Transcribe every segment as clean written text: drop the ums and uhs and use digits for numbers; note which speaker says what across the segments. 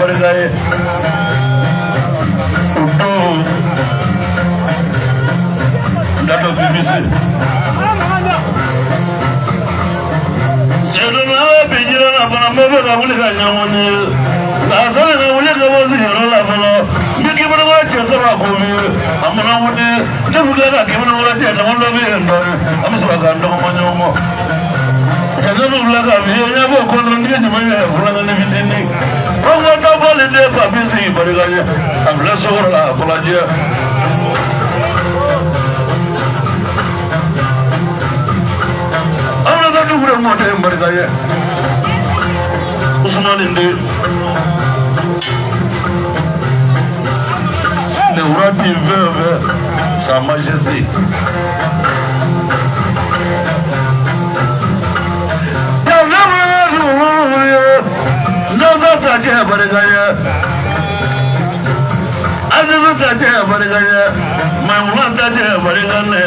Speaker 1: barigaye uto ndato BBC sedona bijira na bana mebe ka wuli ka nyamone la sala na wuli ka wazi yoro la falo miki bana wa chesa ba ko mi amana wudi jabuga ka kibana wala je na wala be ndo amsura ka ndo mo nyomo jadulu la ka bi ya bo ko ndo ndiye jama ya wala na vitini rongo to bole de pa bisi barigaye amla sora la kola je Dugre mote barigaye Usman inde le urati veuve sa majesté Nazata je barigaye Azizata je barigaye Maimuna je barigane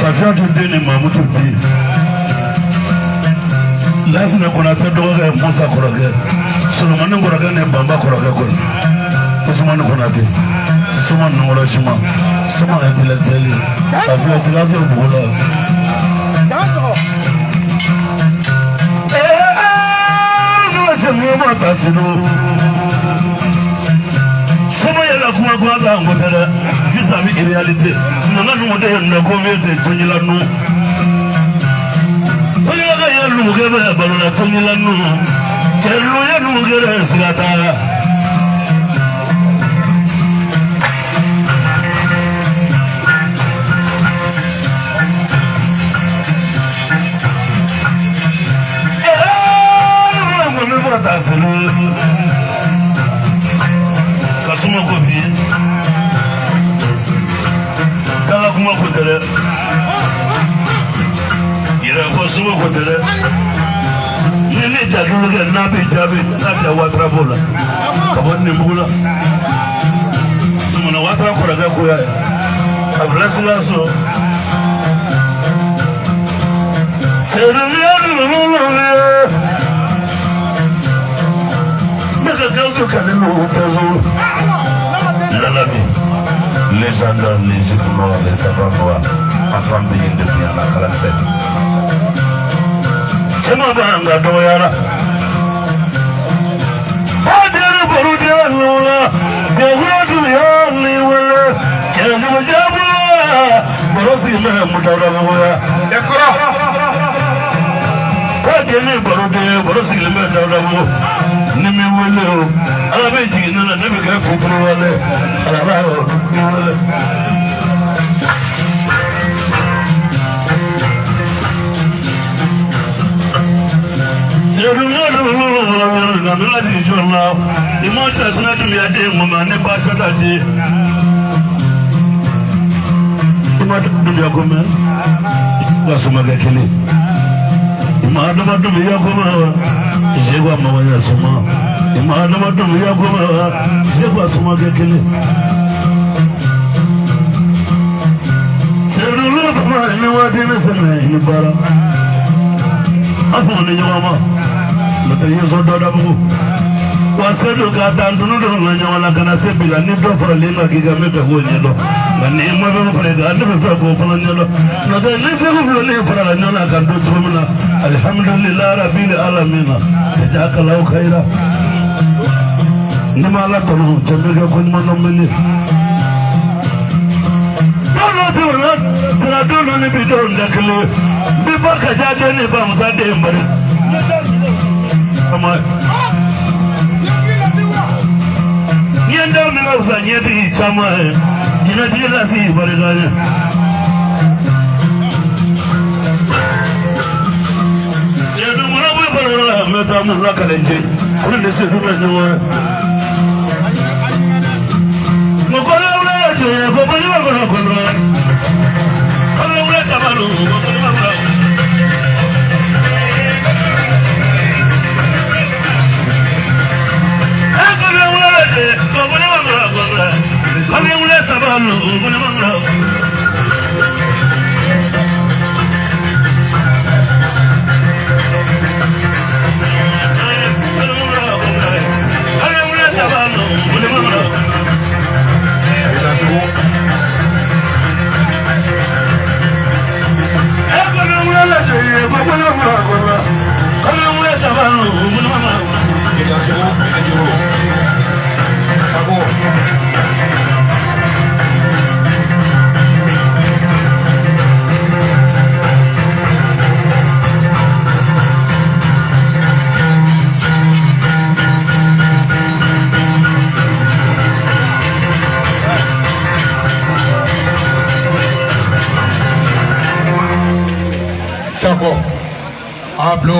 Speaker 1: Safia tudeni mamutu bi. Lazima kuna pedo ga Musa koroge. Solomon koroge ne bamba koroge kon. Usman Konate, Usman Norashima, Usman Epilateli, Afiasilazo Bula. Sama yala kuma gwaza ngotara vis-à-vis réalité nanga nude na komete tonyila nu tonyila ga yalu ngebe balona tonyila nu telu ya nu ngere sigata Kasuma kopi kala kuma kotere ira kasuma kotere nini jadulu ke nabi jabi nabi watra bola kabon nimbula sumuna watra koraga kuya abrasila so seruya les gendarmes, les juifs noirs, les savants noirs, enfants bénis depuis en la classe. C'est ma banga doyara. Adere borudia nola, borudu ya liwele, chendu jabu, borosi me mutara moya. Dekora. Adere borudia, borosi me mutara moya. Nimi wele, alabe jina nemi ka futuru wale, alabao wale. Namela di journal, imota sina tu miade mama ne pasa tadi. Imota tu miade kome, wasuma kekele. Imota tu miade kome. Jegwa mawanya suma imana matu ya kwa jegwa suma kekele serulu kama ni wadi mesena ni bara afu ni nyama mata yeso doda bu wasedu ka tandunu do na nyama kana sebila ni do fara lenga kiga meta ko nyedo ngani mo be fara ga ne be ko fara nyedo na de ni se ko le fara la nyona kan do tumna alhamdulillah rabbil alamin tajaka lahu khaira nima la tono jambe ko ni mono meli no de wala tra do no ni bi do ndakle bi baka jade ni ba musa de mbari ama yenda mi la usa nyeti chama jina dila si bari ganya sedu mura bu bari meta mu la kalenje ko ne sedu na nyawa mo ko la ula je ko bari ba ko ko la ula tabalu ko ko ba ba Kami mulai sabar lu, mana mana. Kami mulai sabar lu, mana mana. Kami mulai lagi, mana mana. Kami mulai sabar lu, mana mana. Kita semua aja. Aku.
Speaker 2: Sako, आप लोग